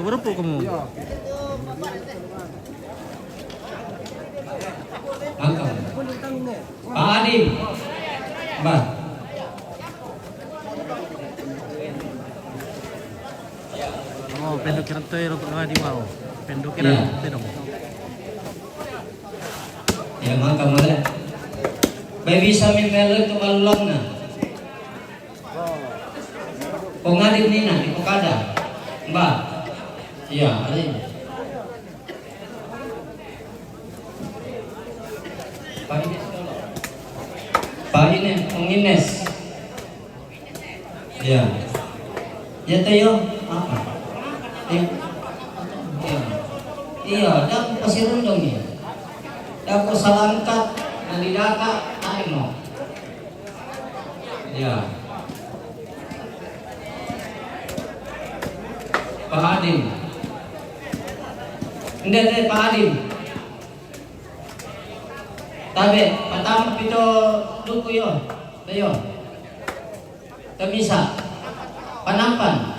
Berapa kamu? Angkat. Pak Adim. Mbak. Oh, pendukiran tuh yang untuk di mau. Pendukiran itu dong. Ya mangka mulai. Baby bisa melo itu malulang na. Pengadil nina di Pokada. Mbak. Iya, ada. Pak ini Ines. Ya. Ya tayo apa? Ya. Iya, dak pasirun dong ya. Dak ko salangkat nalidaka tayo mo. Ya. Pak Adim. Hindi, Pak Adim. Tabi, patama pito duko yun. Tayo. Kamisa. Panampan.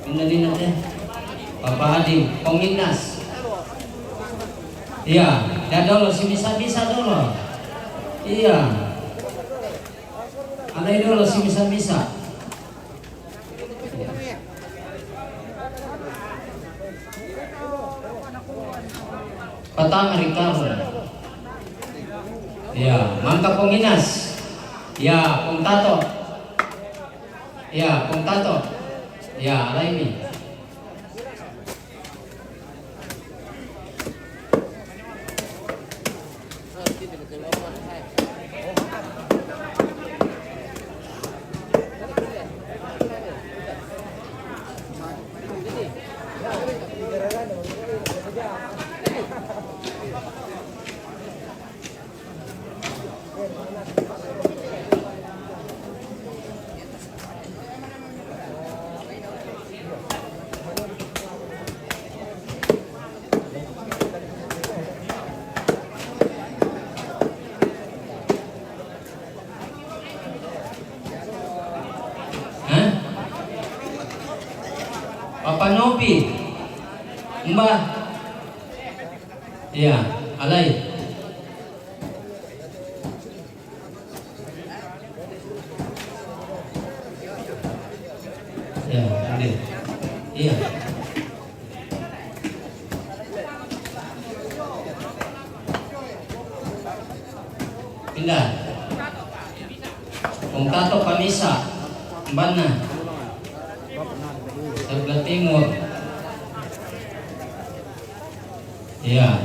Pinali natin. Papa Adim, Penginas. Iya, dan dulu si bisa dulu. Iya. Ada dulu si bisa. Patang Ricardo. Ya, mangka Penginas. Ya, Pungtato. Ya, Pungtato. Ya, ada ini. Papa Nopi, Mbah, iya, alay. Ya, ada, iya. Pindah. Pungtato Kamisa, Mbana. Sebelah timur. Iya.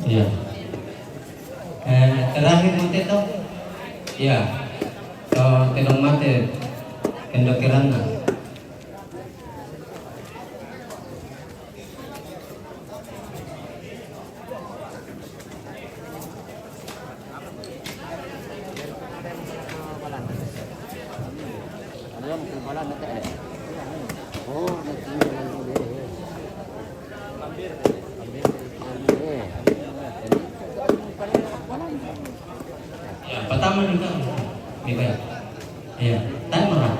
Iya. Terakhir nanti toh. Iya. Tinong mati kendokiran na. Ya, pertama juga. Iya. Iya, tan marah.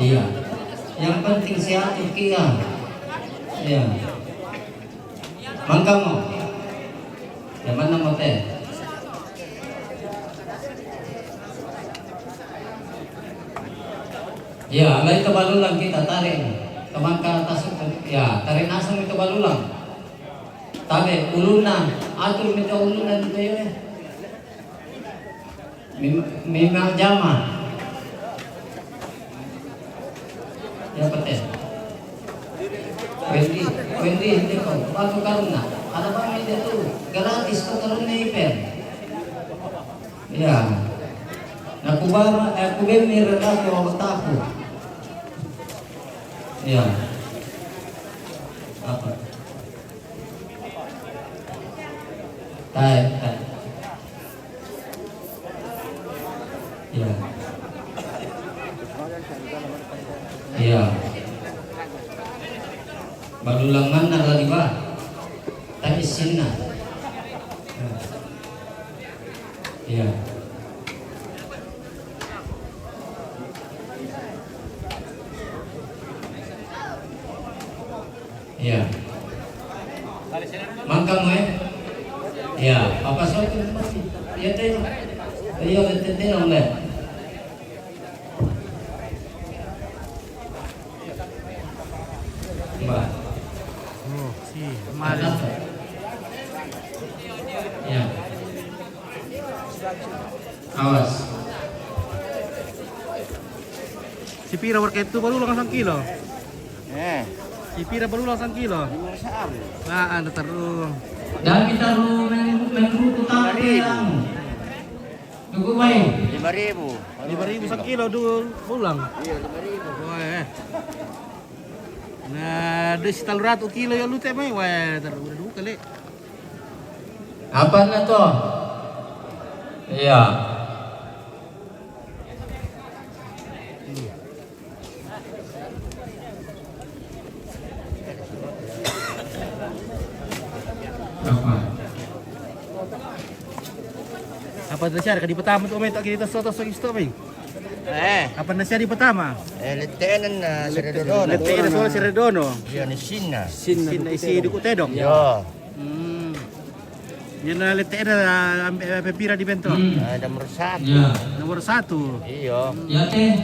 Iya. Yang penting sehat Kia. Iya. Mangka mo. Yang mana mo teh? Ya, lagi kebalulang kita tarik. Teman ke atas ya, tarik nasang itu balulang. Tarik ulunan, atur minta ulunan itu ya. Mimang jama. Ya betul. Wendy, hindi ko. Bago karon na. Ano ba may dito? Gratis ko karon na ipen. Ya. Nakubara, kubem ni rata ko tapo. Ya. Apa? Tai. Ya. Ya. Balulangan na lagi ba? Tapi sinna. Ya. Ya. Mangkang ya, apa soal itu masih? Ya teh. Ayo teh oleh. Mbak. Oh, si Malis. Ya. Awas. Si Pira worket itu baru ulang 1 kilo. Si Pira baru ulang 1 kilo. Nah, ada terus. Dan kita menrutu tampilan. Tunggu main. 5.000. 5.000 1 kilo dulu ulang. Iya, 5.000. Wah. Nah, di sekitar 100 kilo ya lu teh mai. Wah, terus udah 2 kali. Apa na to? Iya. Apa nasihat di pertama tu main tak kita soto isto mai. Apa nasihat di pertama? Letenan na sa Redondo. Letek soal si Redono. Iya, ni Sina. Sin isi duku tedong. Iya. Yan na letek na Pira di bento. Ada nomor 1. Ya. Nomor 1. Iya. Ya teh.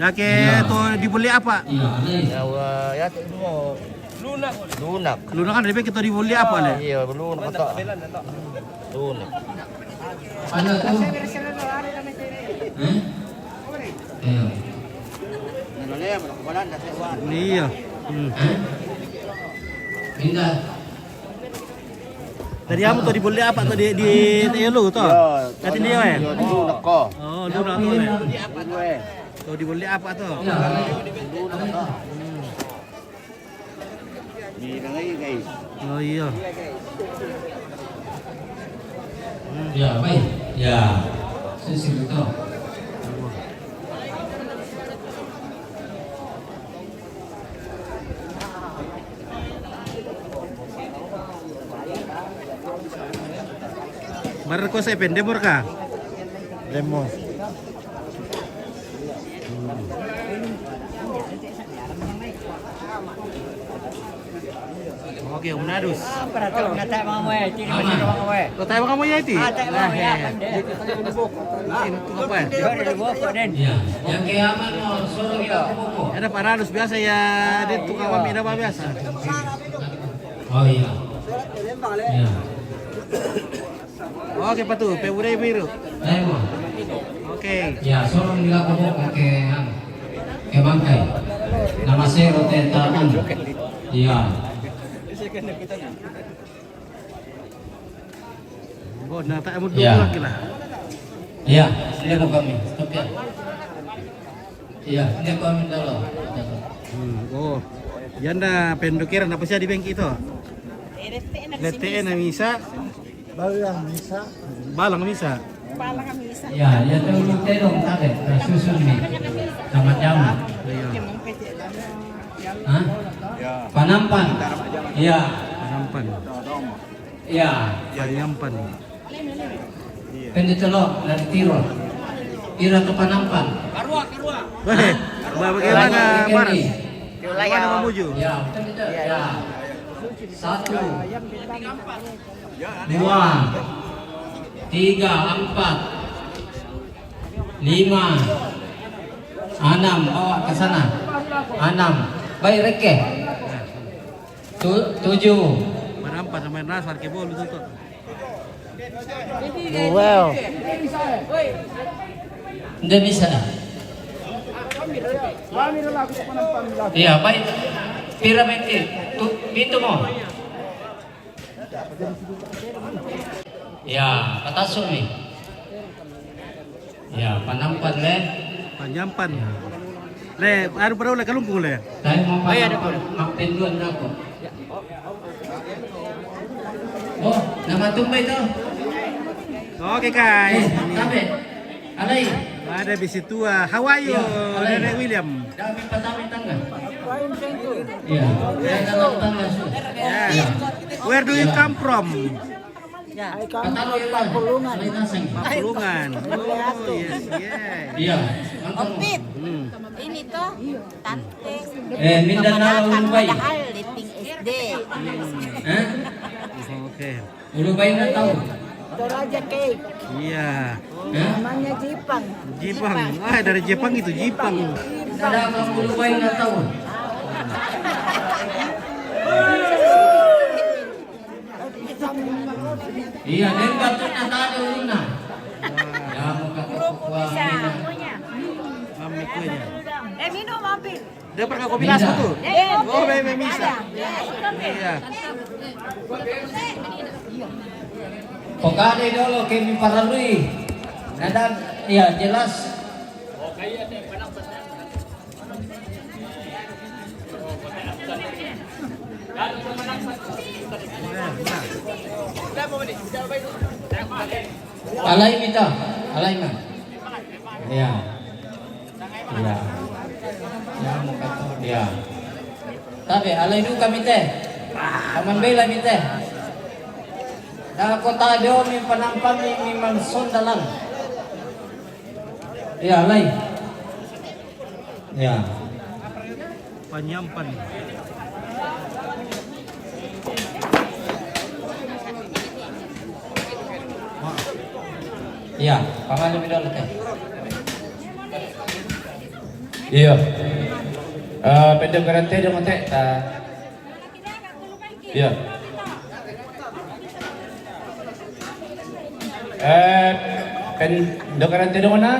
Dake to dibeli apa? Iya, alay. Ya tu mo. Lunak. Luna kan lebih kita dibeli apa le? Iya, lunak to. Lunak. Ano to? Iya. Iya. Pindah. Tadi kamu tuh dibeli apa tuh di lu tuh? Nanti dia ya? Lunak ko. Oh, luna tuh le. Tuh dibeli apa tuh? Ya, alay. Di ngay guys. Oh iya. Ya, baik. Ya. Sisi itu. Baru saya pendemur kah? Lemon. Oke, Unadus. Para tahu nata mga mo eh, tini masih mga mo eh. Lo tayo kamu ya itu? Tayo mga mo ya, pande. Apa? Dari lubo ko din. Ya, yang kiaman mo suruh kita buku. Ada Paranus biasa ya, dia tukang mami apa biasa. Oh iya. Ya. Oke, patu, Peure biru. Ayo. Oke. Ya, suruh nila buku ke bangkai. Nama saya Roteta. Iya. Oh, nah tak mau Ya. dulu lagi lah. Iya, dia mau kami. Stop ya. Iya, dia kami dulu. Oh, janda pendokiran apa sih di bengki itu? LTE na misa, Balang bisa. balang misa. Ya, dia tuh terong tadi, susun nih. Sama jama. Iya, Hah? Panampan. Iya. Panampan. Iya. Panampan. Pendetelok dari Tirol. Ira ke Panampan. Weh, bagaimana Baras? Mulai Bagaimana memuju? Ya, pendetel. Ya. 1 2 3 4 5 6, bawa ke sana. 6. Baik reke. 7. Menampak sama nasar ke bolu tuh. Well. Tidak bisa. Iya, baik. Piramid itu pintu mo. Ya, pataso nih. Ya, panampan le. Panjampan. Le, ano pa daw le kalungkung le? Dahil mo pa magpinduan na ako. Oh, namatumbay to. Oke guys. Sabi, alay. Ada bisitua. How are you, Nenek William? Dami pa dami tangga. Iya, saya dalam tangga su. Yeah. Where do you come from? Patalo yun lang. Alay nasang. Papulungan. Oh, yes, yeah. Iya. Opit. Hmm. Ini toh tante. Mindanao, Ulubay. Padahal liting SD. Hah? Oke. Ulubay na tao. Toraja cake. Iya. Hah? Namanya Jipang. Jepang. Ah, dari Jepang itu Jepang. Ada kang Ulubay na tao. Iya, dan bato na tayo una. Ya, magkakukwa. Mami kuenya. Minum ambil. Dia pernah kopi lasu tuh. Oh, Meme Misa. Iya. Pagkali dulu kami paralui. Nadang, ya jelas. Alay mita, alay man. Ya. Ya. Ya, muka tu. Ya. Tapi alay dulu kami teh. Aman bela mi teh. Ako tayo mi panampang mi manson dalang. Ya, alay. Ya. Panyampan. Iya, pangalan mi daw teh. Iya. Pwede garanti dong teh. Iya. Pwede garanti dong na.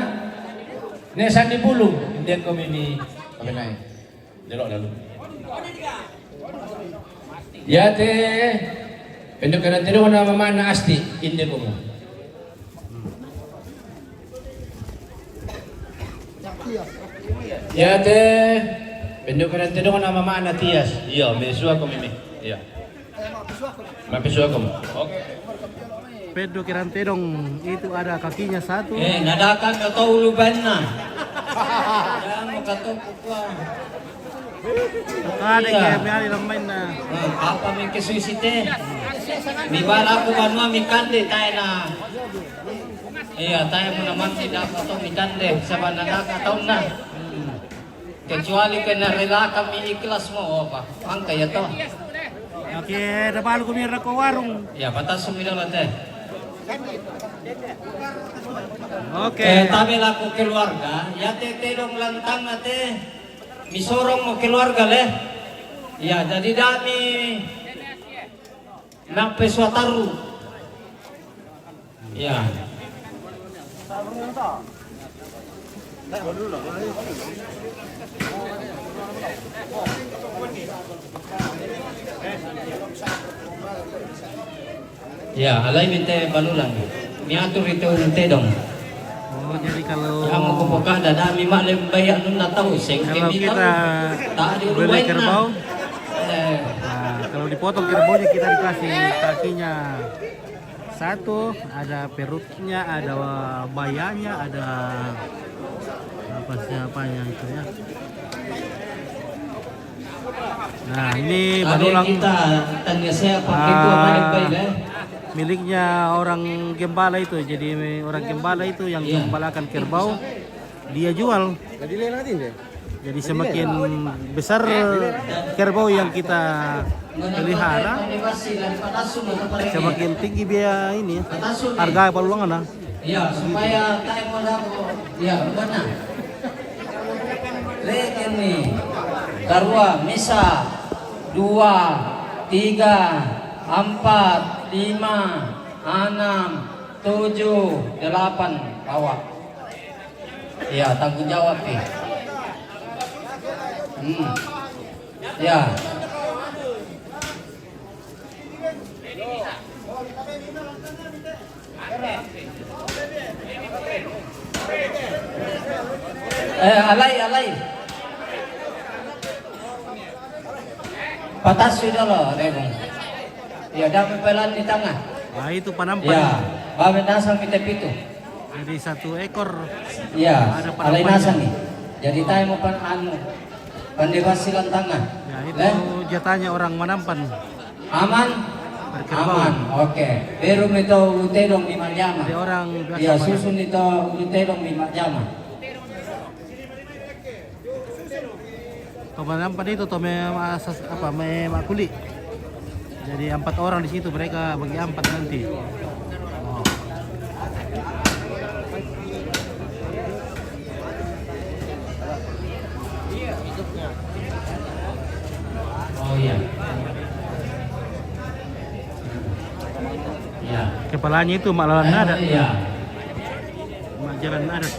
Ne sandi pulung. Hindi ko mini pagkanay. Dalo lalu. Ya teh. Pwede garanti dong na mama na asti. Hindi ko mo. Ya teh, penduk ka natin ako na mama na tiyas. Iya, may suwa ko mimi. Iya. Mapisuwa ko mo. Okay. Pedro Kirantedong itu ada kakinya satu. Nadakan ka kauluban na. Ya, makatupok ka. Ada Iya. kayak meali lang main na. Apa may kasuisite? Di bala ko kanwa mi kande tayo na. Iya, tayo mo naman tidak atau mi kande sa banadaka taon na. Kecuali kena rela kami ikhlas mo apa? Ang kaya to. Oke, ada balu kumira ko warung. Ya, batas sumilang natin. Oke. Tabi lah ko keluarga, ya tetedong lantang natin. Misorong mo keluarga le. Ya, jadi dami nang peswataru. Ya. Ya, alay minta balulang. Miatur itu nanti dong. Oh, jadi kalau Yang mau buka dada mima lembayak nun tahu kalau kita beli kerbau, nah, kalau dipotong kerbaunya kita dikasih kakinya satu, ada perutnya, ada bayanya, ada apa siapanya itu ya. Nah, ini balulang kita tanya saya pakai itu apa yang baik miliknya orang gembala itu. Jadi orang gembala itu yang gembalakan kerbau, dia jual. Jadi semakin besar kerbau yang kita pelihara, semakin tinggi biaya ini harga palulangan lah. Ya, supaya tayo mo na po. Ya, mana? Lekeni, Darwa, Misa, 2, 3, 4, 5, 6, 7, 8, bawa. Iya, tanggung jawab nih. Ya. Alay. Patas sudah loh, Rebung. Ya, dapat pelan di tengah. Nah itu panampan. Ya, babe nasang kita pitu. Jadi 1 ekor. Ya, Ada alay panampannya. nasang nih. Jadi tayo mo pan pandebas silang tengah. Ya itu Leh? jatahnya orang manampan. Aman? Berkerbau. Aman, oke. Pero ito utedong 5 jama. Jadi orang biasa Ya, manam. susun ito utedong 5 jama. Kalau manampan itu tuh may makuli. Jadi 4 orang di situ, mereka bagi 4 nanti. Oh. Oh iya. Ya. Kepalanya itu mak lawan adat. Iya. Mak jalan adat.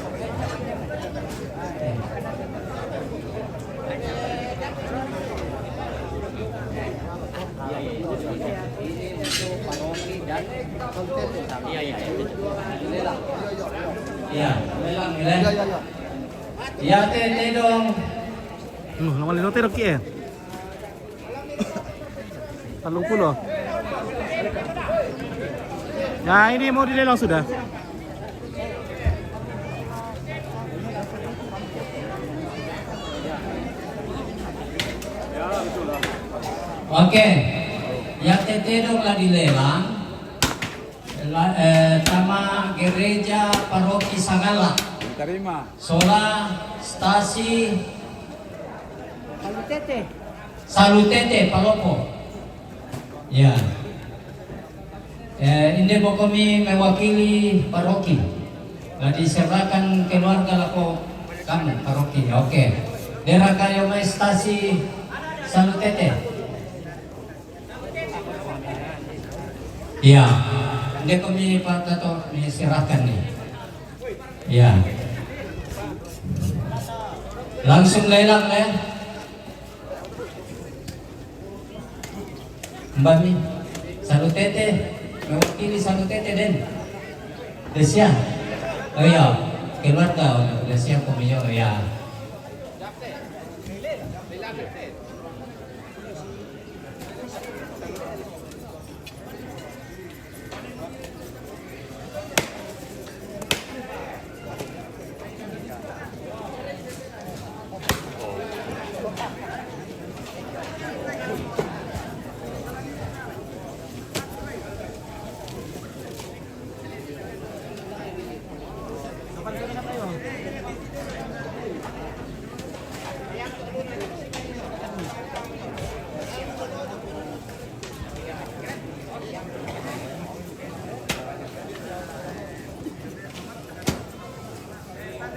Iya, lelang nilai. Ya, tete dong. Nama linote roki eh. 30. Ya ini mau dilelang sudah. Oke. Ya, tete dong lah dilelang. Sama gereja paroki Sagala. Sola stasi Salutete Palopo. Ya. Ini po kami mewakili paroki. Nah, diserahkan keluarga lako kamu paroki. Oke. Dera kayo may stasi Salutete. Ya. Ini kami Pak Tato diserahkan nih. Ya. Langsung lelang ya. Mbak Mi, Salutete, mewakili Salutete den. Desya. Oh iya, keluarga Desya Komiyo ya.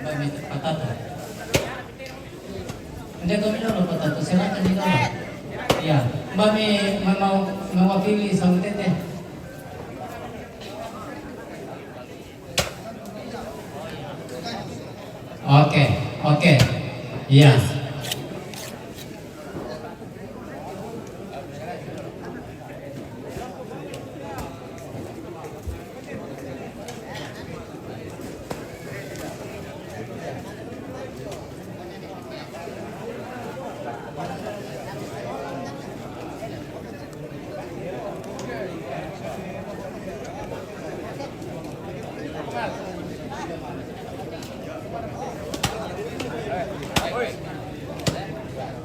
Mbak Mi, Pak Tato. Hindi kami dulu Pak Tato, silakan di dalam. Iya, Mbak Mi mau mewakili Salutete. Oke. Iya.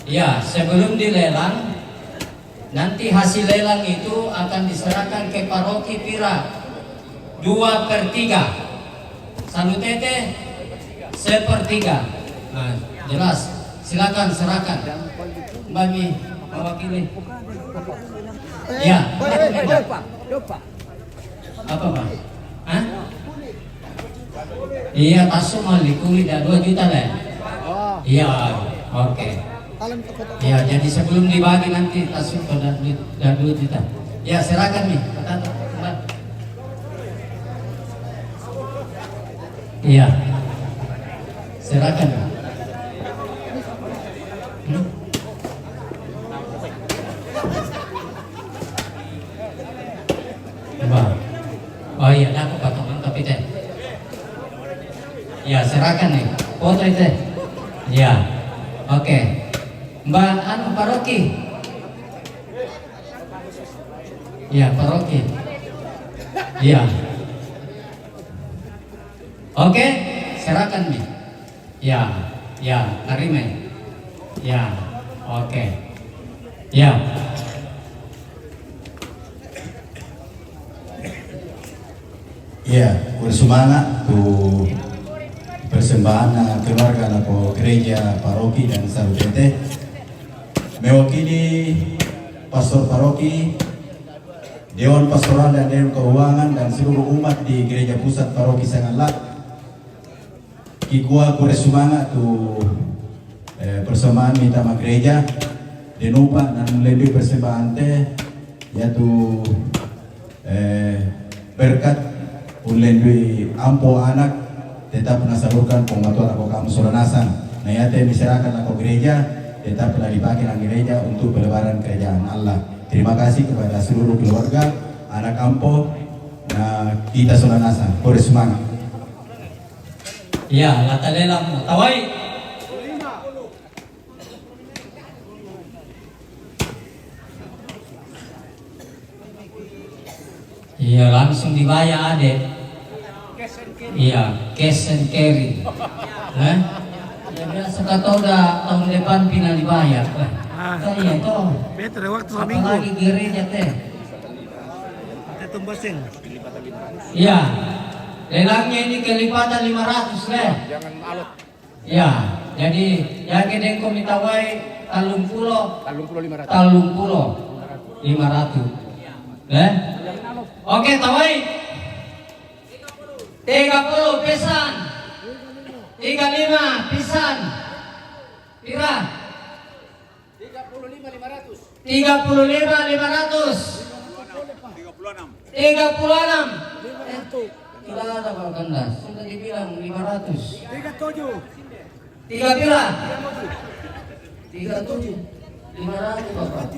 Ya, sebelum dilelang, nanti hasil lelang itu akan diserahkan ke paroki Pira 2/3. Salutete 1/3. Nah, jelas. Silakan serahkan. Mbak Mi, mewakili. Ya. Lupa. Apa Pak? Hah? Iya, tasuk mah likuli dah 2 juta deh. Iya. Oke. Ya, jadi sebelum dibagi nanti tasuk pada duit kita. Ya, serahkan nih. Iya. Serahkan. Coba. Oh iya, aku patungan tapi teh. Ya, serahkan nih. Foto itu. Ya. Oke. Mbak Pak Roki. Ya, Pak Roki. Ya. Oke, serahkan nih. Ya, terima. Ya, oke. Ya. Ya, bersemangat tuh persembahan keluarga atau gereja paroki dan saudara mewakili pastor paroki, dewan pastoral dan dewan keuangan dan seluruh umat di gereja pusat paroki Sangalat. Kikua bersemangat tuh persembahan minta sama gereja denupa dan lebih persembahan teh yaitu berkat ulendui ampo anak tetap menasalurkan pengaturan aku kamu solanasan. Nah ya teh masyarakat aku gereja tetap telah dipakai dalam gereja untuk pelebaran kerajaan Allah. Terima kasih kepada seluruh keluarga anak ampo. Nah kita solanasan bersemangat. Ya, lata lelam tawai. Iya, langsung dibayar adek. Iya, cash and carry. Ya biasa kata udah tahun depan final dibayar. Iya toh. Betul waktu seminggu. Apalagi gereja teh. Teh tumbasing. Iya. Lelangnya ini kelipatan 500 leh. Jangan alot. Ya, jadi yang gede ko minta wae talung pulo 500. 500. Oke, tawai. 30 pisan. 35 pisan. Pira? 35 500. 36. Tidak ada Pak Kandas. Sudah dibilang 500. 37. 3 pira? 37. 500 Bapak.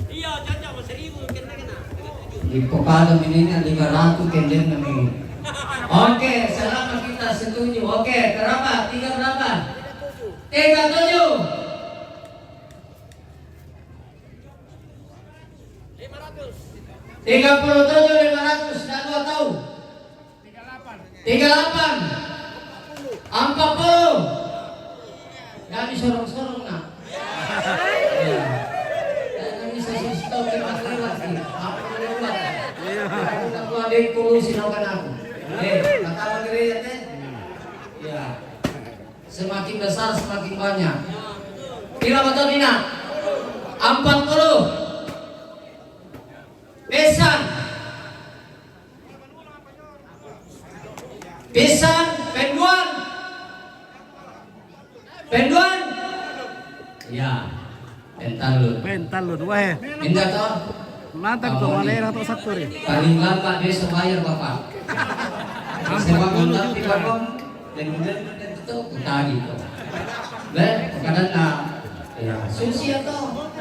Iya, jangan masih 1000 kena. Di pokalan ini 500 kenden kami. Oke, selama kita setuju. Oke, berapa? 3 berapa? 37. 37 500 dan 2 tahun. 38. 40. Kami sorong-sorong nak. Ya. Jangan bisa stop di lewat sih. Apa lewat? Aku ada kulusin aku. Kata gereja teh. Ya. Semakin besar semakin banyak. Kira betul Dina? 40. Pesan. Pisan, penduan. Penduan. Ya. Pentalun weh. Minta toh. Mantap tuh, malera atau satu nih. Paling lambat besok bayar Bapak. Sewa kontak di Bapak. Dan kemudian itu tadi tuh. Kadang ya susi atau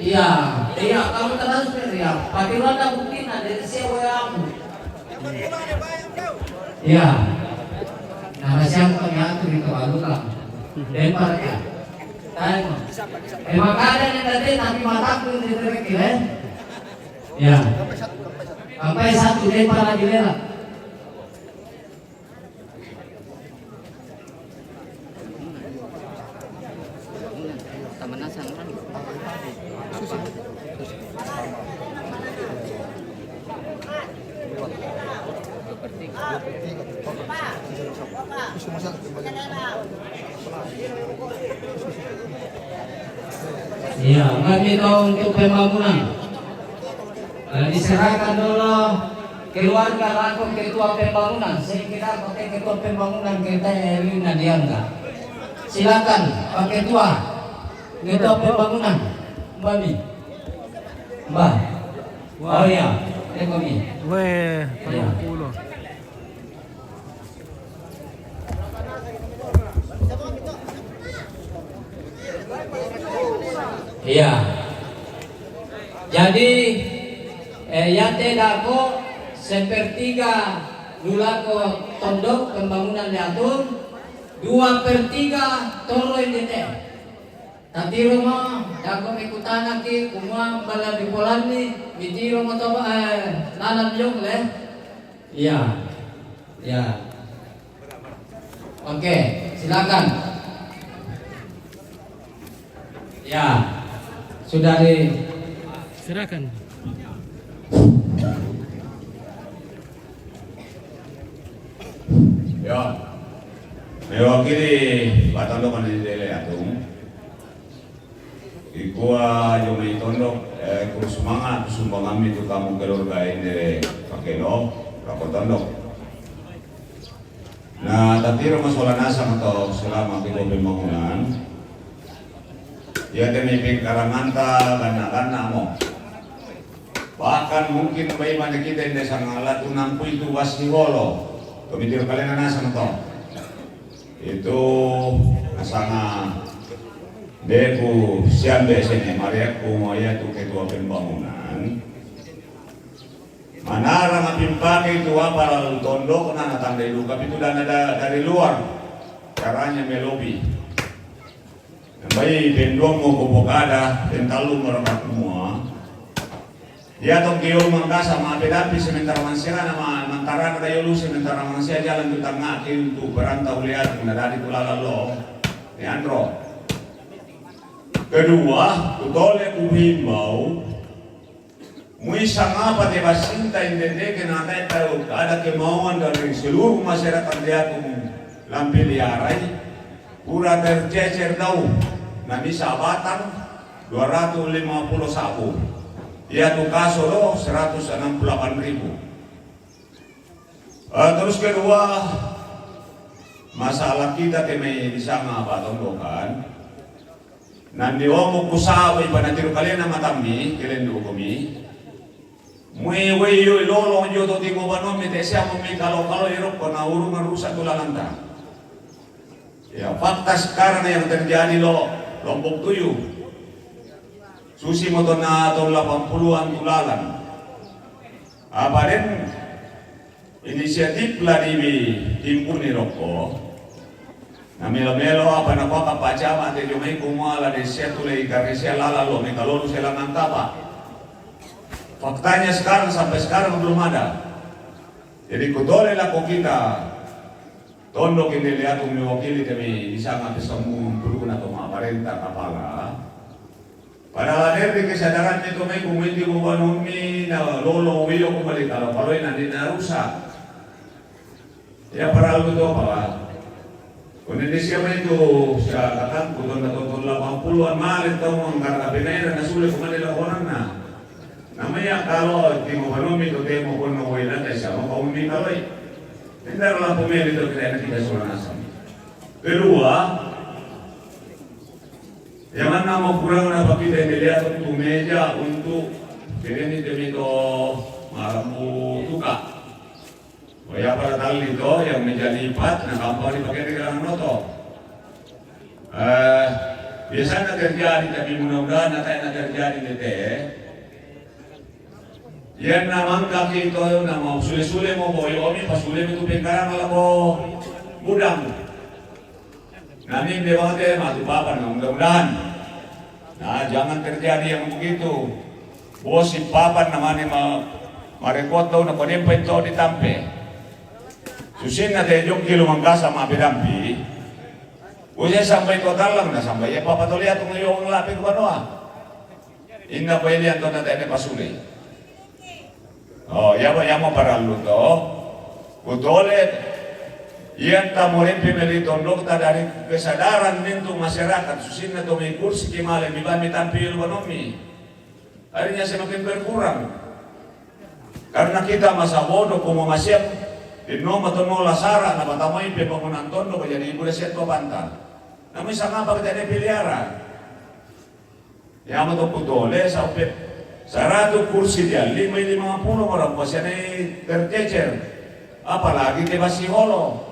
iya, kamu transfer ya. Pakai rada bukti dari sewa aku. Iya. Nah, siapa kami atur itu alukan. Lempar ya. Tanya. Emang ada yang tadi tapi mataku diterek ya. Ya. Sampai satu lempar lagi lewat. Iya, kami tahu untuk pembangunan. Diserahkan dulu keluarga laku ketua pembangunan. Saya kira pakai ketua pembangunan kita Erlina Diangga. silakan Pak Ketua Pembangunan Mbak Mi. Mbak. Oh iya, Mbak Mi. Weh, Iya. 50. Iya. Jadi yate dako sepertiga nulako tondok pembangunan diatur 2/3 toro indite. Tatiro mo dako ikutana ki kumwa bala di polani mitiro mo to nanan yung le. Iya. Ya. Oke, silakan. Ya. Saudari Silakan. Ya, mewakili Batandok Kanindele Atung. Ikuwa yung may tondok, kung semangat sumbang kami itu kamu keluarga ini Pakeno, Rakotondok. Nah, tatiro masolanasa atau selama kita pembangunan, ya demi pengkaranganta karena mo. Bahkan mungkin bayi mana kita ini sangat tunampu itu wasiholo. Komitir kalian nasa to. Itu nasanga deku siambe sini Maria kumaya tu ketua pembangunan. Manara mapimpake itu apa lalu tondok na natandai luka itu dan ada dari luar. Caranya melobi. Bayi pendong mo kupokada tentalu mereka semua. Ya tong kiyo mangkasa maapedapi sementara manusia nama mantara na yulu sementara manusia jalan tu tengah untuk berantau lihat menadari tulala lo ni andro. Kedua, utole kuhimbau muisang apa te basinta indende kenata tahu ada kemauan dari seluruh masyarakat dia tung lampiliarai pura tercecer tahu nami sabatan 250 sabu. Ya tu kasoro 168.000. Terus kedua masalah kita kami bisa ngapa tondokan. Nanti omo kusawi panatiru kalian nama tammi kalian kami. Mwe yo lolo yo to tingo banom mi tesya mo mi kalau irok ko na urungan rusak tulalanta. Ya fakta sekarang yang terjadi Lombok Tuyu. Susi mo to na 80-an tulalan. Apa den inisiatif lah di timpun ni roko. Na melo apa na kwa kapacama te jomai kumala de setule ikaresia lala lo me kalau sela ngantapa. Faktanya sekarang sampai sekarang belum ada. Jadi kutole lah kok kita tondok ini lihat mewakili kami bisa ngambil semua perlu atau pemerintah kepala. Padahal dari kesadaran itu may kumiti ko banumi na lolo wiyo ko balik kalau paloy nanti na rusak. Ya para itu apa? Kung hindi siya itu sa katang kung natutun 80-an malit daw ang karabinera na sulit kung manila orang na. Namanya kalau di mo banumi to temo ko no way na siya mo kaumi kaloy. Hindi lang pumili to kaya kita sulanasam. Kedua, jangan nama kurang apa kita melihat untuk meja untuk ini demi to marambu tuka. Ya pada kali itu yang meja lipat, nah kampung dipakai di dalam noto. Biasanya terjadi tapi mudah-mudahan nanti terjadi dete. Yan namang kaki itu nama sule-sule mo boy omi pasule itu pengkarang ala mo budang. Namin dewa te matupapan na mudah-mudahan. Nah, jangan terjadi yang begitu. Bos si papan naman ni marekot daw na panimpa ito di tampe. Susin na tayo yung kilo mangkasa mapidampi. Usia sampai total lang na sampai. Ya papatuloy atong ngayong lapit ko ano Inna pa ili anto na tayo ni pasuli. Oh, yamo para luto. Utole. Iyan tamurin pimelitondok ta dari kesadaran nintu masyarakat susin na to may kursi kimale biba mitampil banomi. Akhirnya semakin berkurang. Karena kita masa bodoh kumamasyak di noma to no lasara na batamay pembangunan tondo jadi ibu reset to banta. Namun isa nga pa kita piliharan. Yaman itong putole sa upit. Sarado kursi diyan, 5-50 orang po siya na tercecer. Apalagi diba si Holo.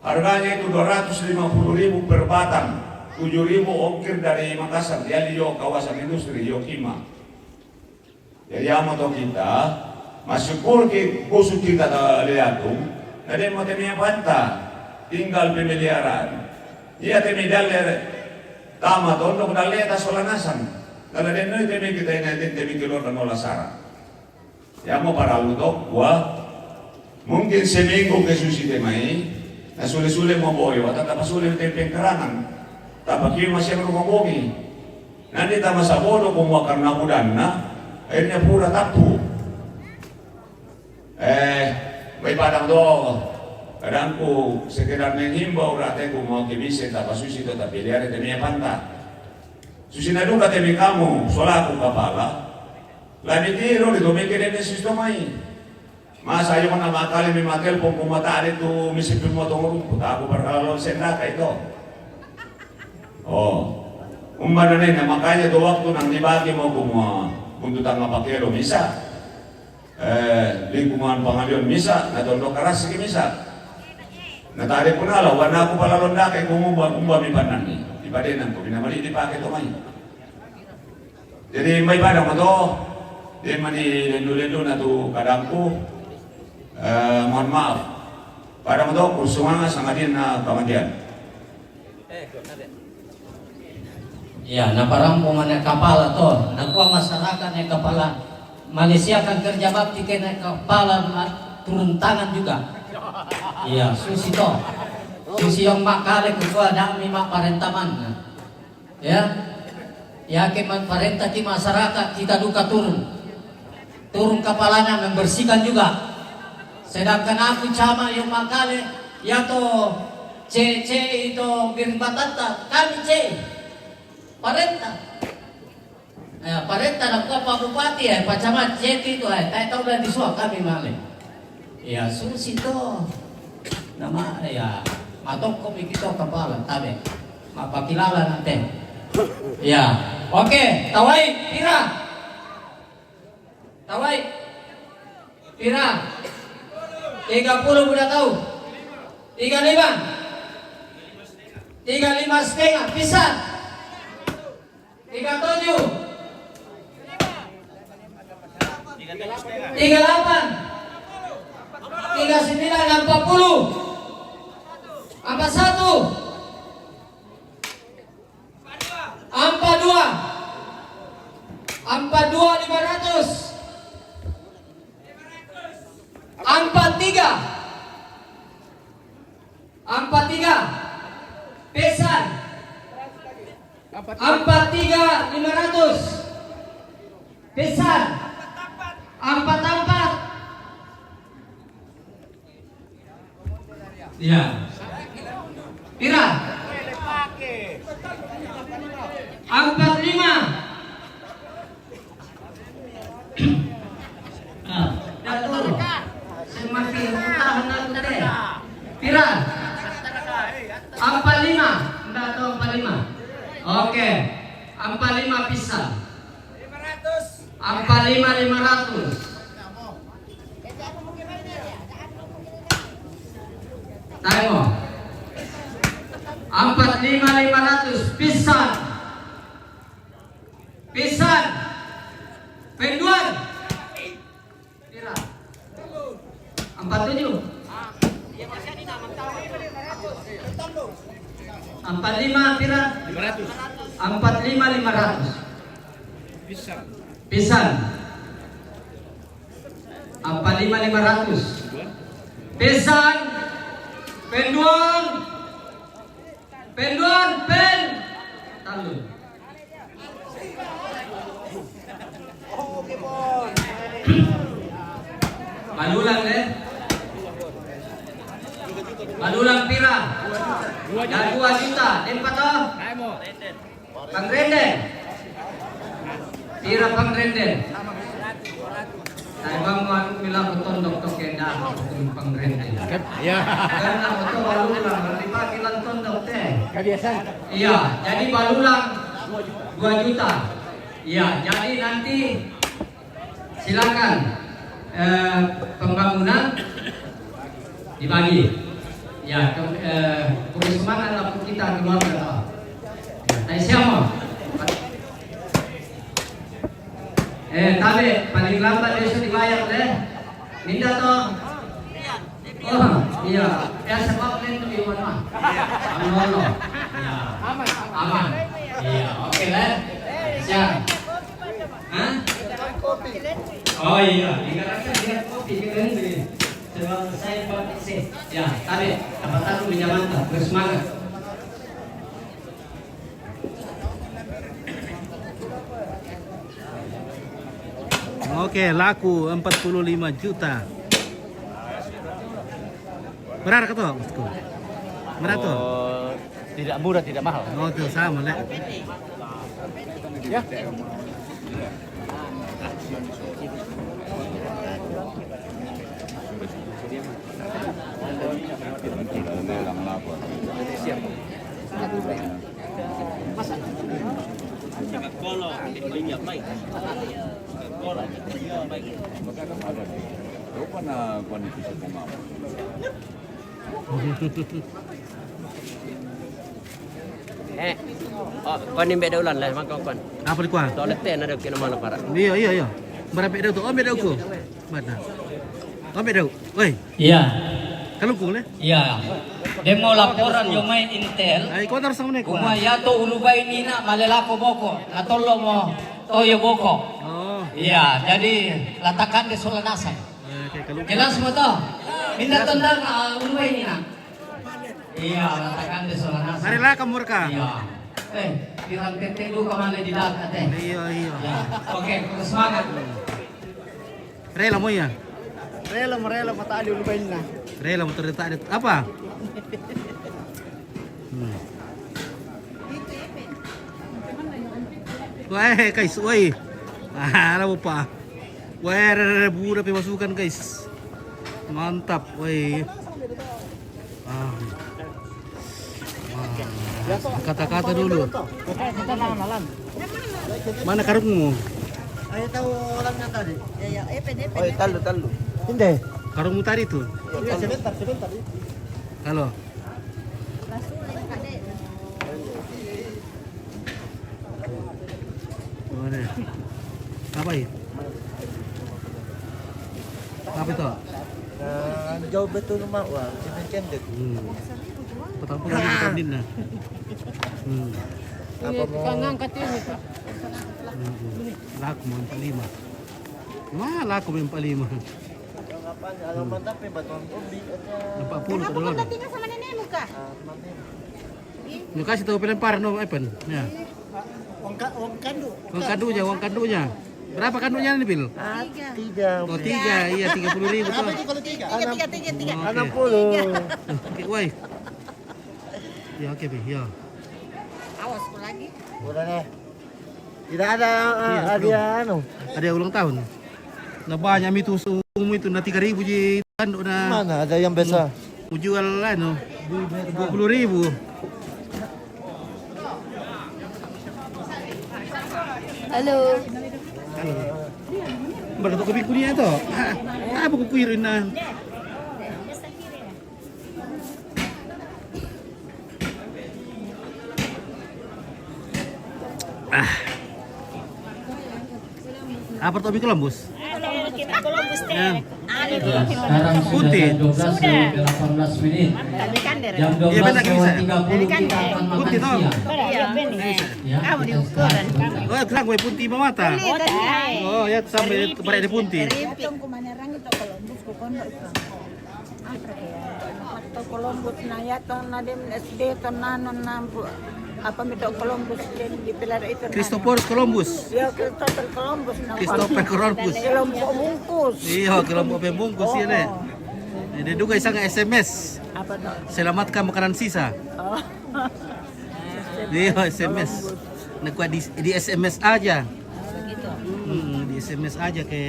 Harganya itu 250.000 per batang. 7.000 ongkir dari Makassar. Dia di kawasan industri, Yokima. Jadi amat kita, masyukur kusut kita liatung, nade mo temia panta, tinggal pemeliharaan. Iya temi daler, tama tondo daler tas solanasan. Kalau dia noi temi kita ini temi kilor dan olah sarang. Ya mau para lutok, wah, mungkin seminggu ke susi temai, na sule-sule mo boyo, at tapasule tempeng kerangan, tapakil masih rumabongi. Nanti tama sa bodo kumuha karena mudan na. Akhirnya pura tapu. May padang do. Kadang ku sekedar menghimbau rate ku mau kibise tapa susi to tapi liare temia panta. Susi na duka temi kamu solaku kapala. Lani tiro di domeke dene sistemai. Masa ayo na makali mi matel pong kumata itu misipin mo tong rumput aku perkalon sendaka itu. Oh. Umbana na makanya do waktu nang dibagi mo kumuha untuk tangga pakero misa, lingkungan pangalion misa, natondo karas sige misa. Natari ko na law, wana ako pala londake kumumba mi panan ni. Ibadenan ko, binamali di pakai to may. Jadi may padang mo to, di mani lendo-lendo na to kadangku, mohon maaf. Padang mo to, kursungan sa ngadin na kamandian. Ya, na parampungan na kapala to, nakuha masyarakat na kapala, Malaysia kan kerja bakti kena kapala turun tangan juga. Iya, susi to, susi yang makale kukuha dami maparentaman. Ya, yakin parenta di masyarakat kita duka turun kapalanya membersihkan juga. Sedangkan aku cama yang makale, ya to C itu birbatata, kami C. Parenta, parenta nak Pak Bupati Pak Camat Jeti itu tak tahu dah disuap kami malam. Ya susi to, nama ya matok kopi kita kepala tabe, mapakilala nanti. Ya, oke, tawai pira, tawai pira, 30 udah tahu, 35 setengah, bisa. 37 38 39 40 42 500 43 pesan 43 500 pesan 44 ya pira 45 datul semakin tahan aku teh pira 45 enggak tahu 45. Oke, 45 pisang. 45 500. Tayo. 45 500 pisang. Pisang. Penduan. Pira. 47. 45 pira 500 45 500 pisang 45 500 pisang penduan pen talun malulang pira 2 juta, empat toh? Pang renden. Pira pang renden. Saya bang mau bilang beton dokter kenda Nah, pangrente. Ya. Karena itu balulang, lima kilan ton dokter. Kebiasaan. Iya, jadi balulang 2 juta. Iya, jadi nanti silakan pembangunan dibagi. Ya, kebersamaan lah kita keluarga. Nah, siapa? Tapi paling lambat besok dibayar deh. Minta toh. Oh, iya. Ya sebab itu di mana? Aman. Ya. Aman. Iya, oke lah. Siap. Hah? Oh iya, dikatakan dia kopi keren sih. Sebab saya buat sih. Ya, tapi apa tahu minyak mantap, bersemangat. Oke, laku 45 juta. Berapa tuh, Bosku? Berapa tuh? Tidak murah, tidak mahal. Oh, tuh sama, Lek. Ya. Lupa na kondisi sa bunga. Kon ni beda ulan lah mangkong kon. Apa di kuah? Toilet ten ada kena mana para. Iya. Berapa beda tuh? Oh, beda aku. Mana? Oh, beda. Woi, Iya, kalau ku le? iya. Demo laporan yung may intel. Ay, kau harus sama nih. Kumaya to ulubay nina malalako boko. Natolo mo toyo boko. Oh, Iya, jadi latakan di Sulanasan. oke, kalau Jelas mo to? Minta tendang ulubay nina. Iya, latakan di Sulanasan. Mari lah kamu mereka. Iya. Pirang tetelo ka man di dagat eh. Iya. Ya. Oke, semangat. Rela mo ya. Rela mata ali ulubayin na. Rela mo terletak di apa? Wah, guys, woi. Alam mo pa. Wah, budak pemasukan guys. Mantap, woi. Kata-kata dulu. Mana karungmu? Ay, tahu orangnya tadi. Oh, Talo. Hindi. Karungmu tadi tuh. Sebentar. Halo. Mana? Apa ini? Apa itu? Jauh betul rumah wah, cendek. Petang-petang lagi petang din na. Apa mau? Laku mo yung palima. Laku mo yung palima. Apaan? Alam mantap batuan ubi aja. 40 ka doon. Tinggal sama nenek muka. Yung kasi ito pinapara no, Epan. Ya. Uang kandunya. Berapa kandunya nih, Bil? 3. Oh, 3. Iya, 30.000 tuh. Tiga. 60. Oke, woi. Ya, oke, Bi. Ya. Awas ko lagi. Udah deh. Tidak ada hadiah anu. Ada ulang tahun. Na banyak itu itu na 3.000 di tando na. Mana ada yang besar? Mau jual ano 20.000. Halo. Baru tuh kuliah itu. Apa kukuirin na? Apa tuh Columbus? Kita Columbus teh. Yan. Sekarang Putih. sudah jam 12 menit. Tadi kan deh. Jam Iya, benar, 12 lewat 30 Kan, kita akan makan Putih, toh. siang. Iya benar. Ya, Kamu kita diukuran. sekarang Oh, terang gue punti mata. Oh, ya sampai pada di punti. Itong kumanarang ito Columbus ko kono ito. Apa kaya? Ito Columbus na yatong na dim SD to nanon na apa mito Columbus din di pilar ito. Christopher Columbus. Ya Christopher Columbus na. Christopher Columbus. Kelompok bungkus. Iya, kelompok pembungkus ya, Nek. Ini juga isang SMS. Apa to? Selamatkan makanan sisa. Oh. Iya, SMS. Nagkuha di SMS aja. Begitu. Di SMS aja ke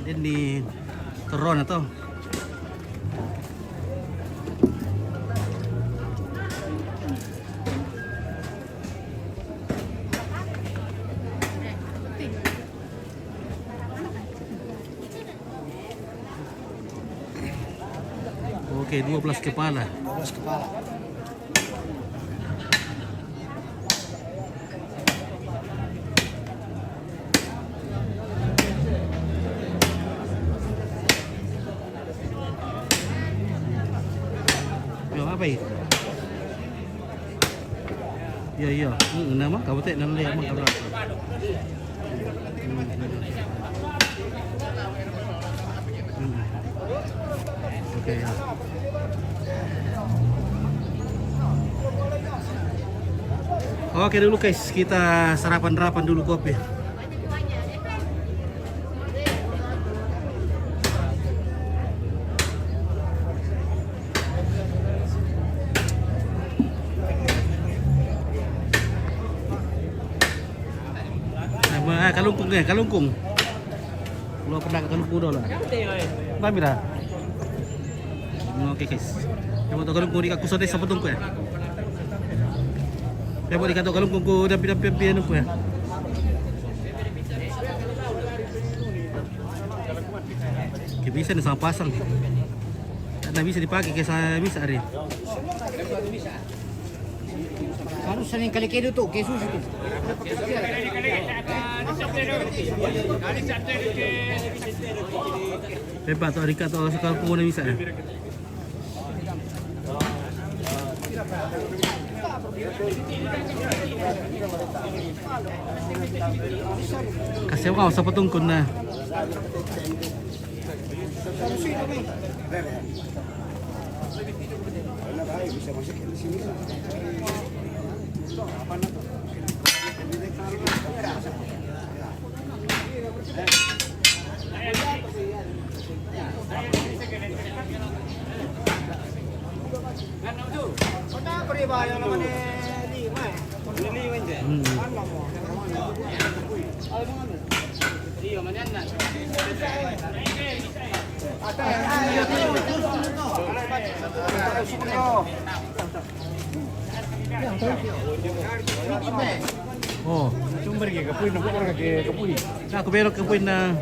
din di Toron atau. Oke, 12 kepala. 12 kepala. Yo, apa ini? Iya. Nama kau tak nama dia emang kau. Oke ya. Oke dulu guys, kita sarapan dulu kopi. Sama kalungkung. Lo pernah ke kalungkung dulu lah. Mami dah. Oke guys. Yang mau kalungkung di kaku sode sama tungku ya. Yang mau dikato kalungkung ku dan pian ku ya. Oke, bisa nih sama pasang. Tidak bisa dipakai kayak saya bisa hari. Harus sering kali kedo tuh, kayak susu tuh. Hebat tuh Rika tuh sekarang pun bisa ya. Kasih kau sa patungkon na. Oh, Sumber kayak kapuin, aku orang kayak kapuin. nah aku belok ke poin na.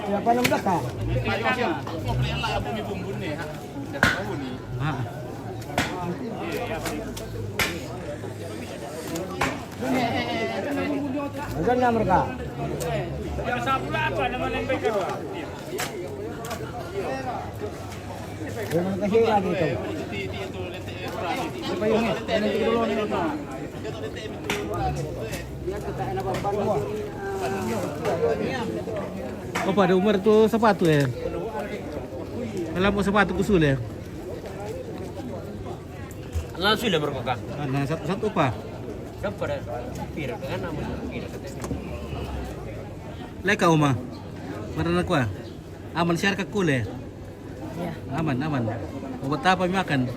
Siapa yang belakang? Ah. Bukan nggak mereka? Terima kasih lagi itu. Payungnya, nanti dulu nih. Oh, pada umur tuh sepatu ya. Kalau mau sepatu kusul ya. Langsung lah berkokak. Nah, satu apa? Dapat dah. Pira kan nama pira katanya. Leka uma. Marana ko. Aman siar ka kule. Ya, Aman. Obat apa makan?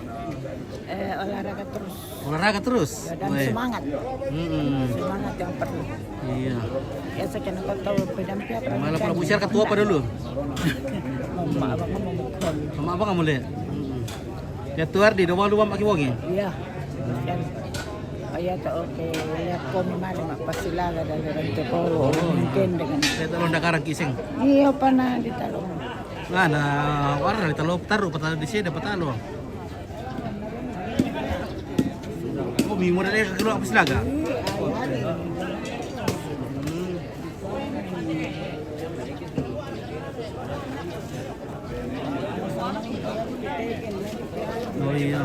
olahraga terus. Olahraga terus. Ya, dan Weh. semangat. Semangat yang perlu. Iya. Ya sekian aku tahu pendamping apa. Malah kalau siar ketua apa dulu? Mama abang memukul. Sama apa kamu lihat? Ya tuar di doang pakai wongi. Iya. Dan kaya tak oke lihat ko memang mapasilaga dari ranto ko mungkin dengan Saya talon dakarang kising. iya pa na di talong. Nah, warna di talo taruh patalo di sini dapat talo. Oh, minggu ada yang keluar apa silaga? Oh iya.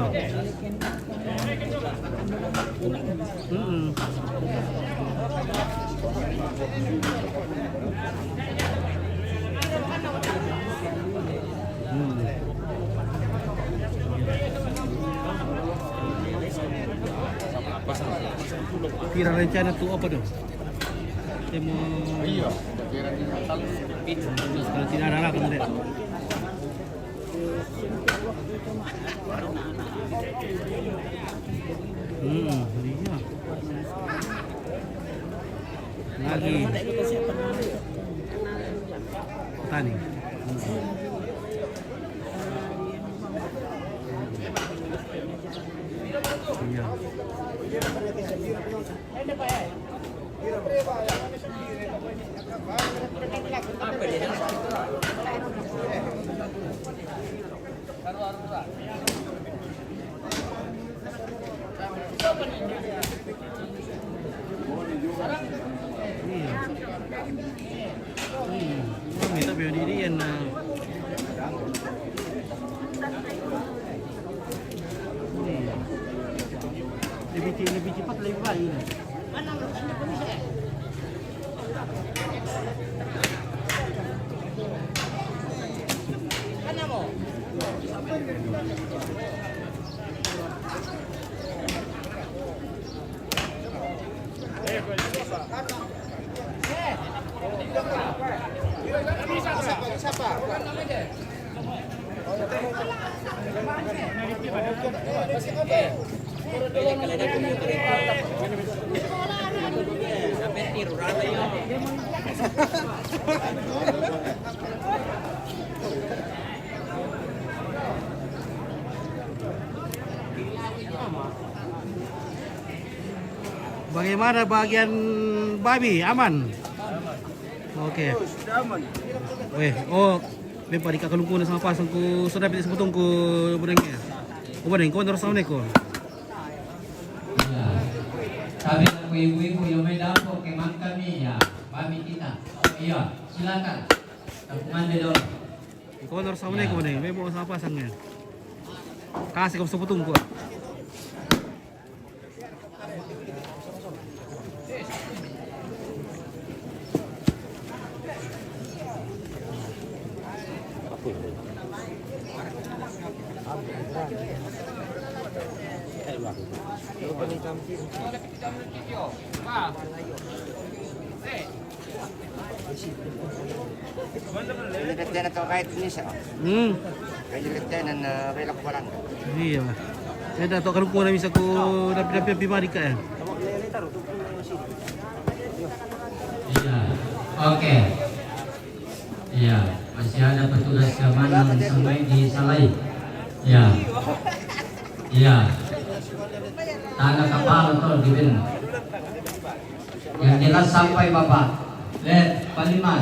Kira rencana tuh apa dong? Saya mau. Iya. Kalau tidak ada apa tidak. Iya. Lagi. Petani. Iya. Minta biodirian na. Lebih cepat lebih baik. Bagaimana bagian babi? Aman? Oke. Weh, oh, lepas di kakalungku na sama pasang ku sudah pilih sebutong ku berengnya. Kumarin, kau terus sama neko. Ya. Sabi ng ibu-ibu yung may dapok, keman kami ya, babi kita. Oh, iya, silakan. Tapungan doon. Kau terus sama neko nih, may bawa sama pasangnya. Kasih kau sebutong ku. Lieutenant to kahit minsan. Kaya lieutenant na relak pa lang. Iya. Saya dah tahu kalungku na bisa ku dapat bimari ka ya. Iya, oke. Iya, masih ada petugas keamanan sampai di Salai. Iya. Iya. Tanda kapal tuh dibin. Yang jelas sampai Bapak. Lihat, Paliman.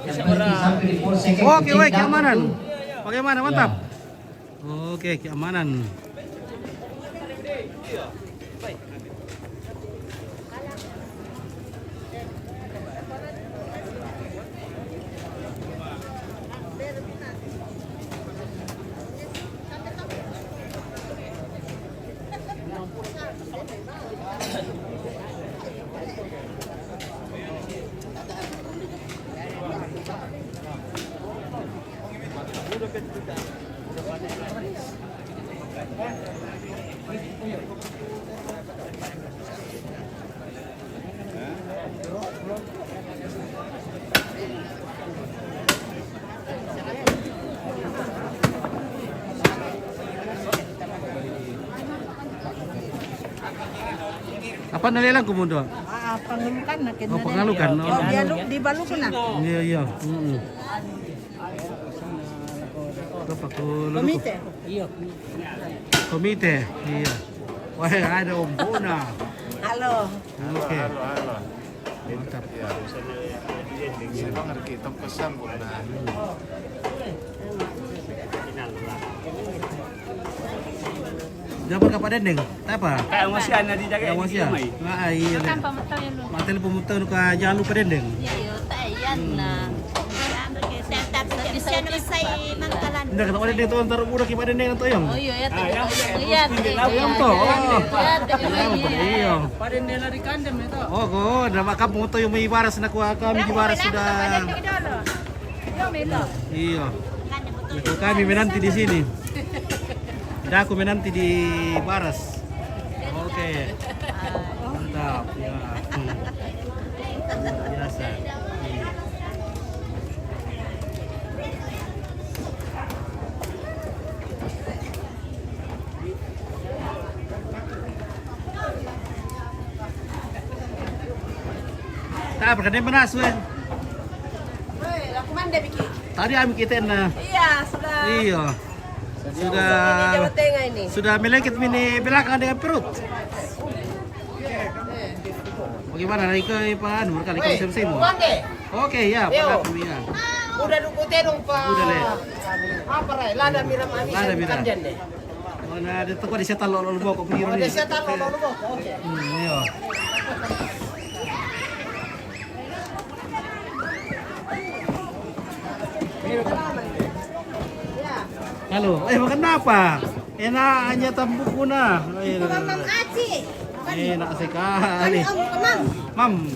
Yang penting sampai di Polsek. Oke, weh, keamanan. Bagaimana? Mantap. Oke, keamanan. Apa nalilang kumundo? Pangalukan na kin. Oh, pangalukan. Oh, di balu ko na. Iya, iya. Ito pa ko. Komite. Komite. Iya. Wah, ada umbuna. Halo. Oke. Halo. Mantap. Ya, saya bang kita pesan buat Dapat ka pa dendeng? Tapa? Kaya masih ana di jaga. Yang masih ya? Nah, iya. Matel pemutar ka jangan lupa dendeng. Iyo, tayan na. Siya naman sa mangkalan. Hindi ka dendeng to antar mura ki pa dendeng to yung. Oh, iyo, lihat. Ayam to. Oh. Iya. Pa rin nila di kandam ito. Oh, go, nama kamu to yung may baras na kuha kami di baras sudah. Iya. Itu kami menanti di sini. Ada aku menanti di baras. Oke. Mantap. Ya. Biasa. perkara benas we. Woi, aku mandi bikin. Tadi kami kita na. Iya, sudah. Iya. Sudah. Ini Jawa Tengah ini. Sudah melengket mini belakang dengan perut. Bagaimana naik ke Pak Anwar kali kau selesai mu? Oke ya, Pak Pemia. Udah dukute dong Pak. Udah le. Apa rai? Lada miram ani. Lada miram. Kanjen deh. Mana ada toko di setan lo boko pinggir Ada ni. setan lo boko. Oke. Iya. Halo, makan apa? Enak hanya tambuku na. Mamam Aci. Enak sekali. Mam.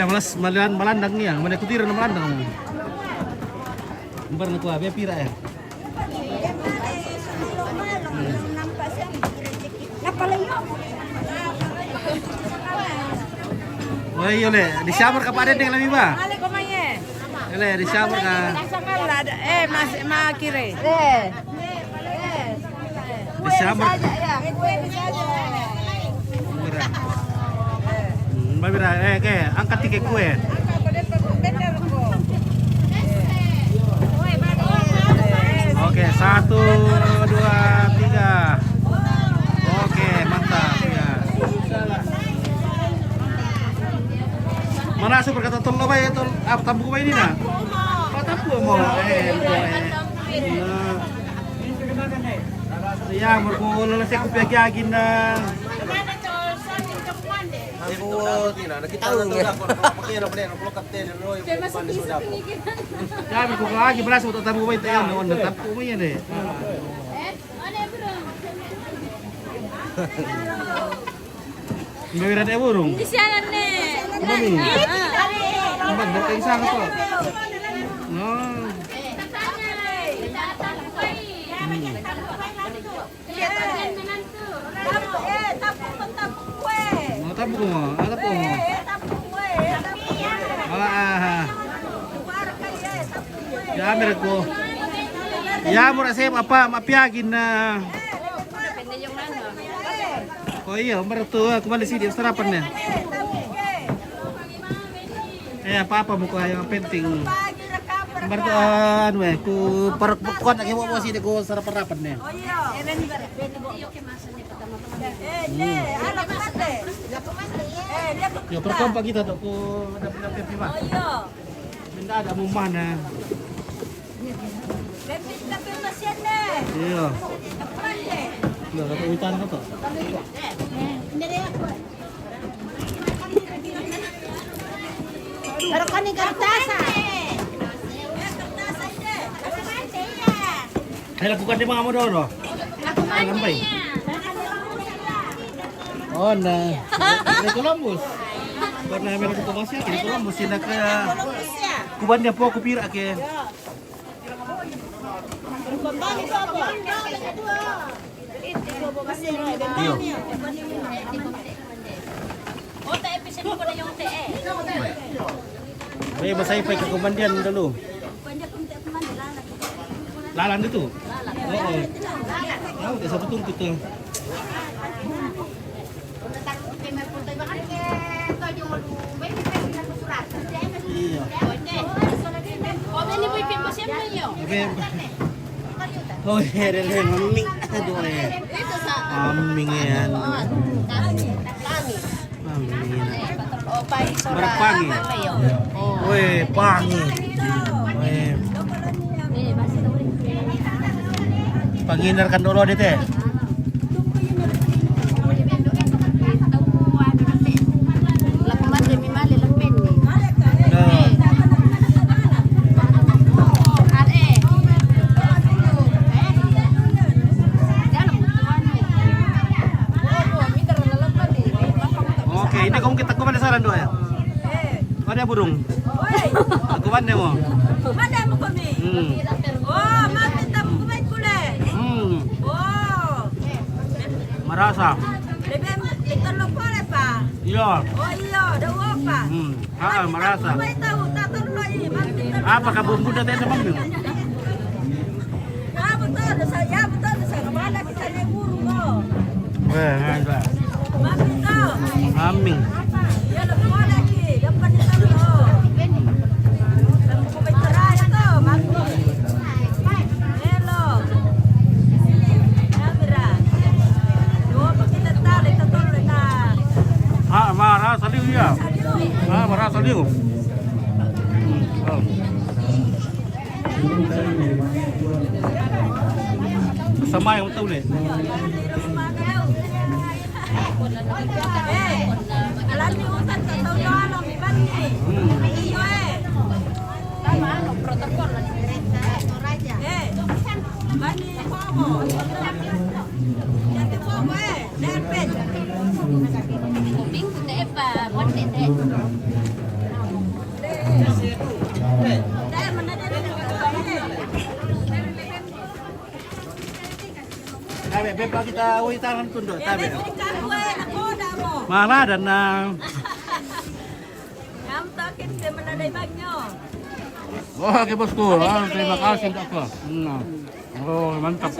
Malas malandang ni, mana kutiran na malandang. Umbar na ko, biar pira ya. Oh iya le, di Syamar ka pa rin dengan lami ba? Kali ko maye. Le, di Syamar ka. Mas makire. Di Syamar. Ya, kue saja. Babira, ke, angkat tiket kue. Oke, 1, 2, 3. Oke, mantap ya. Mana super kata tol ba tol tambu ba ini na? Tambu mo. Ya, mergo lolos ko piagin na. Ya, mergo lagi belas untuk tambu ba ito yan, no, tambu mo yan eh. Bawiran e burung. Di sana nih. Mami. Nampak berkait sana kok. No. Mau tabu ko mo? Ano po mo? Ya merek ko. Ya mura saya apa mapiagin na. Oh iya, mertua kembali sini sarapan ya. Apa-apa muka yang penting. Bertuan weh, ku perkuat lagi mau sini ku sarapan rapat nih. Oh iya. Ya perkompa kita tuh ku dapat pipa. Oh iya. Benda ada mau mana? Tapi masih deh. Iya. Udah dapat hutan kau tuh. Pero kani kertasa. Saya lakukan di mana dulu? Jangan baik. Oh nah, di Columbus. Karena mereka itu masih di Columbus sih nak kuban dia po kupira ke. Iyo. Baik, masai pai ke komandan dulu. Lalan itu? Oo. Tahu, desa betul kita. Iya. Oh, hehehe, maming. Aduh, maming yan. Berpangi. Weh, pangi. Weh. Panginarkan dulu deh teh. Oke, ini kamu kita kemana saran doa ya? Mana burung? Kemana mau? Mana mo kami? Oh, mati ta mo kumay kule. Oh. Marasa. Lebem italo pare pa. Iya. Oh iya, dawa pa. Marasa. Kumay tahu tatalo ini mati ta. Apa kabung muda teh sama mami? Ya betul sa kamala kita ni guru mo. Weh, enggak. Mati ta. Mami. Ya lepas lagi, depan ni tahu. Kamu kau bercerai tu, maku. Hello. Kamera. Dua pakai letak, letak tu letak. Ah, marah saliu ya. Ah, marah saliu. Oh. Sama yang betul ni. Alam ni utan tak tahu jalan, biban ni. Iyo Tama ano protokol na raja. Bani pomo. Jadi pomo lepet. Kubing te pa, bonte te. Tabe, bepa kita witaran tunduk tabe. Aku dah mo. Marah dan Yang takin saya menadai banyo. oh, oke bosku. Ah, terima kasih untuk aku. Oh, mantap.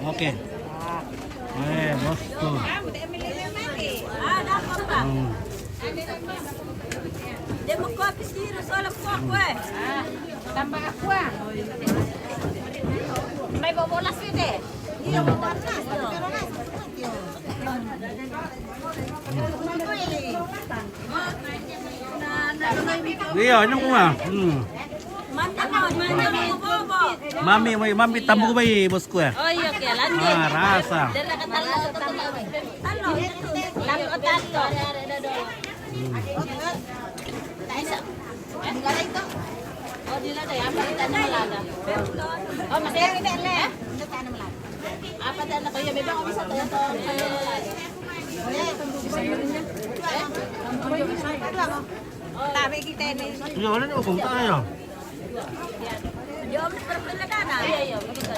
Oke. Bosku. Ada apa? Dia mau kopi sendiri soalnya kue. Tambah aku. May bobolas yun eh. Iya, bobolas. Iya, nyong kuma. Mami tambu ko ba bosku ya? Oh iya, oke, lanjut. Ah, rasa. Oh, dila deh, apa kita nalala? Oh, masih ini le. Apa dan ako ya, bebang bisa tayo to. Tabi kita ini. Iya, wala na kung tayo. Jom perpila kana. Iya, iya, begitu.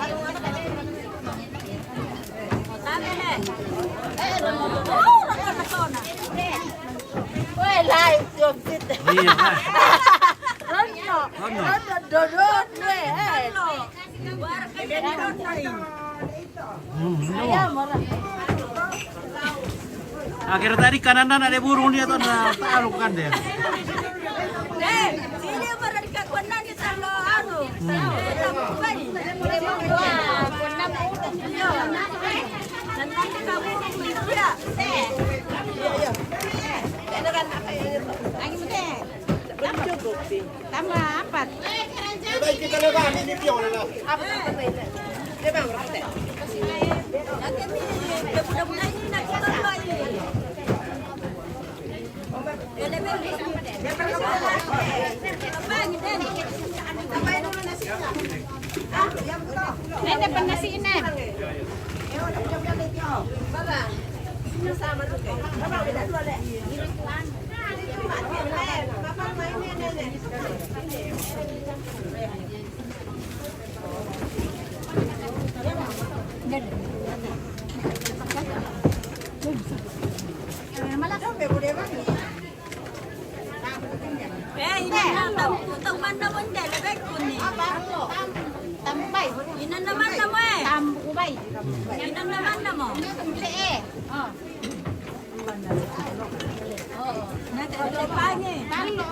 Tabi le. Oh, rakon na sona. Weh, live job sit. Iya. Dodot we. Buar ka dodot na. Ayam ora. Akhirnya tadi kanan ada burung dia tuh taruh kan dia. Sini para di kakuanan ni salo anu. Baik. Kunam udah. Nanti kamu ya. Iya. Ada kan angin teh. Belum cukup sih. Tambah apa? Baik kita lepas ini pion lah. Apa beda? Dia bang berapa? Nanti ni budak-budak ini nak kita lagi. Ele beli sama deh. Dia perlu apa ni deh? Tambahin dulu nasinya. Ah, yang betul. Ini depan nasi ini. Udah punya itu. Baba. Ini sama tu. Baba beda dua deh. Ini tuan. Baba main ni. Tahu mana benda lebih kuning. Tambay. Inan naman na mo eh. Tambay. Inan naman na mo. Lee. Oh. Oh. Nanti ada pangi. Talo.